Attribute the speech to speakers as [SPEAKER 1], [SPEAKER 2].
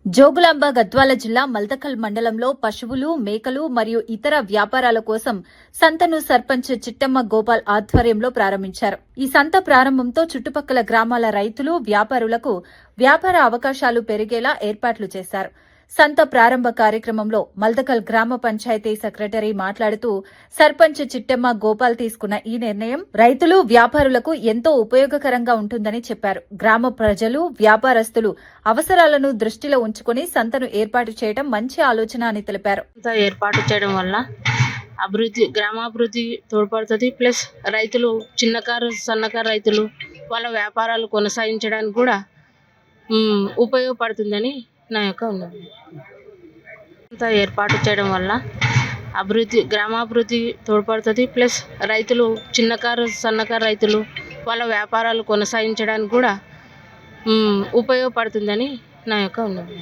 [SPEAKER 1] జోగులాంబ గద్వాల జిల్లా మల్దకల్ మండలంలో పశువులు, మేకలు మరియు ఇతర వ్యాపారాల కోసం సంతను సర్పంచ్ చిట్టమ్మ గోపాల్ ఆధ్వర్యంలో ప్రారంభించారు. ఈ సంత ప్రారంభంతో చుట్టుపక్కల గ్రామాల రైతులు, వ్యాపారులకు వ్యాపార అవకాశాలు పెరిగేలా ఏర్పాట్లు చేశారు. సంత ప్రారంభ కార్యక్రమంలో మల్దకల్ గ్రామ పంచాయతీ సెక్రటరీ మాట్లాడుతూ సర్పంచ్ చిట్టమ్మ గోపాల్ తీసుకున్న ఈ నిర్ణయం రైతులు, వ్యాపారులకు ఎంతో ఉపయోగకరంగా ఉంటుందని చెప్పారు. గ్రామ ప్రజలు, వ్యాపారస్తులు అవసరాలను దృష్టిలో ఉంచుకుని సంతను ఏర్పాటు చేయడం మంచి ఆలోచన అని తెలిపారు.
[SPEAKER 2] ఏర్పాటు చేయడం వల్ల గ్రామాభివృద్ధి తోడ్పడుతుంది. ప్లస్ రైతులు, చిన్నకారు సన్నకారు రైతులు వాళ్ళ వ్యాపారాలు కొనసాగించడానికి కూడా ఉపయోగపడుతుందని నా యొక్క ఉన్నది. ఏర్పాటు చేయడం వల్ల గ్రామాభివృద్ధి తోడ్పడుతుంది. ప్లస్ రైతులు, చిన్నకారు సన్నకారు రైతులు వాళ్ళ వ్యాపారాలు కొనసాగించడానికి కూడా ఉపయోగపడుతుందని నా యొక్క ఉన్నది.